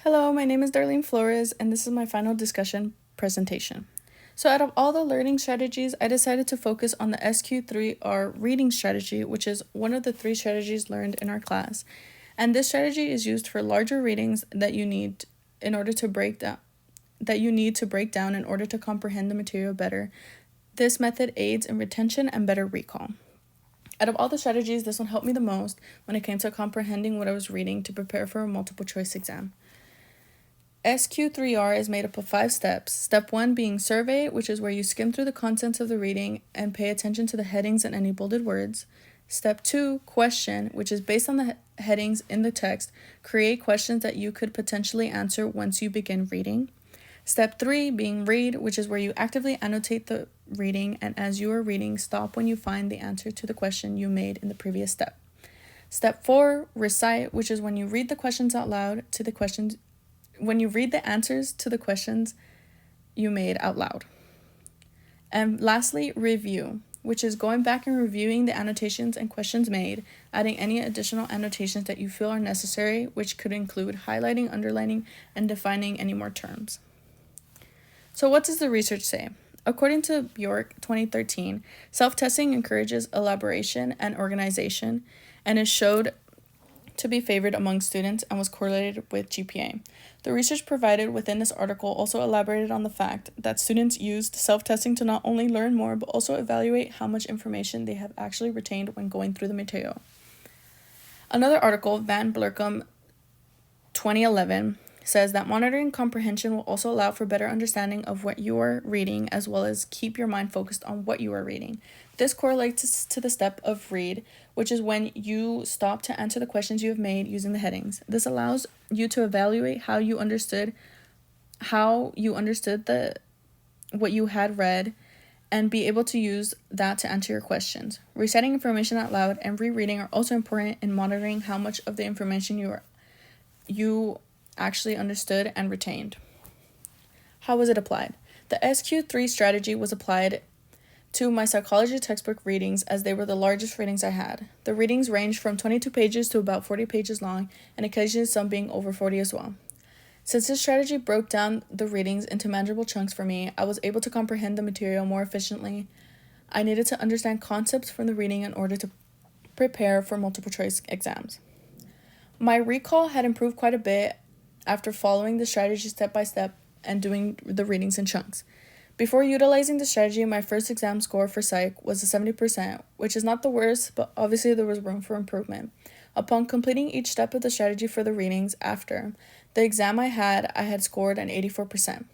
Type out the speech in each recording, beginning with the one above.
Hello, my name is Darlyn Flores, and this is my final discussion presentation. So out of all the learning strategies, I decided to focus on the SQ3R reading strategy, which is one of the 3 strategies learned in our class. And this strategy is used for larger readings that you need in order to break down in order to comprehend the material better. This method aids in retention and better recall. Out of all the strategies, this one helped me the most when it came to comprehending what I was reading to prepare for a multiple choice exam. SQ3R is made up of 5 steps. Step 1 being survey, which is where you skim through the contents of the reading and pay attention to the headings and any bolded words. Step 2, question, which is based on the headings in the text. Create questions that you could potentially answer once you begin reading. Step 3 being read, which is where you actively annotate the reading, and as you are reading, stop when you find the answer to the question you made in the previous step. Step 4, recite, which is when you read the questions out loud to the questions when you read the answers to the questions you made out loud. And lastly, review, which is going back and reviewing the annotations and questions made, adding any additional annotations that you feel are necessary, which could include highlighting, underlining, and defining any more terms. So what does the research say? According to Bjork 2013, self-testing encourages elaboration and organization and is showed to be favored among students and was correlated with GPA. The research provided within this article also elaborated on the fact that students used self-testing to not only learn more, but also evaluate how much information they have actually retained when going through the material. Another article, Van Blerkum 2011, says that monitoring comprehension will also allow for better understanding of what you are reading, as well as keep your mind focused on what you are reading. This correlates to the step of read, which is when you stop to answer the questions you have made using the headings. This allows you to evaluate how you understood what you had read and be able to use that to answer your questions. Reciting information out loud and rereading are also important in monitoring how much of the information you actually understood and retained. How was it applied? The SQ3 strategy was applied to my psychology textbook readings, as they were the largest readings I had. The readings ranged from 22 pages to about 40 pages long, and occasionally some being over 40 as well. Since this strategy broke down the readings into manageable chunks for me, I was able to comprehend the material more efficiently. I needed to understand concepts from the reading in order to prepare for multiple choice exams. My recall had improved quite a bit after following the strategy step by step and doing the readings in chunks. Before utilizing the strategy, my first exam score for psych was a 70%, which is not the worst, but obviously there was room for improvement. Upon completing each step of the strategy for the readings after the exam I had scored an 84%.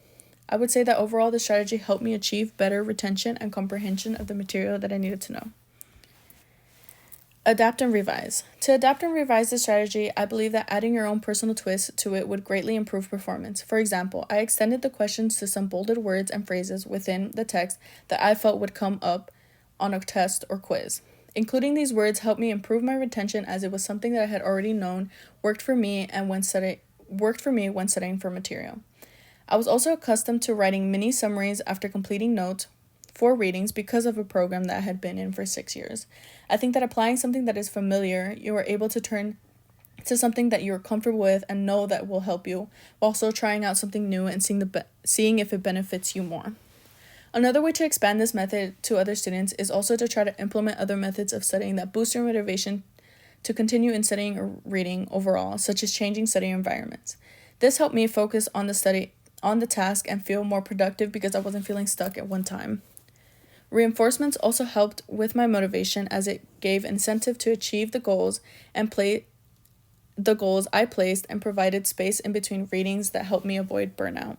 I would say that overall the strategy helped me achieve better retention and comprehension of the material that I needed to know. Adapt and revise. To adapt and revise the strategy, I believe that adding your own personal twist to it would greatly improve performance. For example, I extended the questions to some bolded words and phrases within the text that I felt would come up on a test or quiz. Including these words helped me improve my retention, as it was something that I had already known worked for me when studying for material. I was also accustomed to writing mini summaries after completing notes for readings because of a program that I had been in for 6 years. I think that applying something that is familiar, you are able to turn to something that you're comfortable with and know that will help you, while also trying out something new and seeing if it benefits you more. Another way to expand this method to other students is also to try to implement other methods of studying that boost your motivation to continue in studying or reading overall, such as changing study environments. This helped me focus on the task and feel more productive because I wasn't feeling stuck at one time. Reinforcements also helped with my motivation, as it gave incentive to achieve the goals I placed and provided space in between readings that helped me avoid burnout.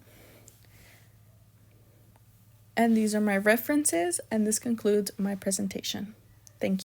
And these are my references, and this concludes my presentation.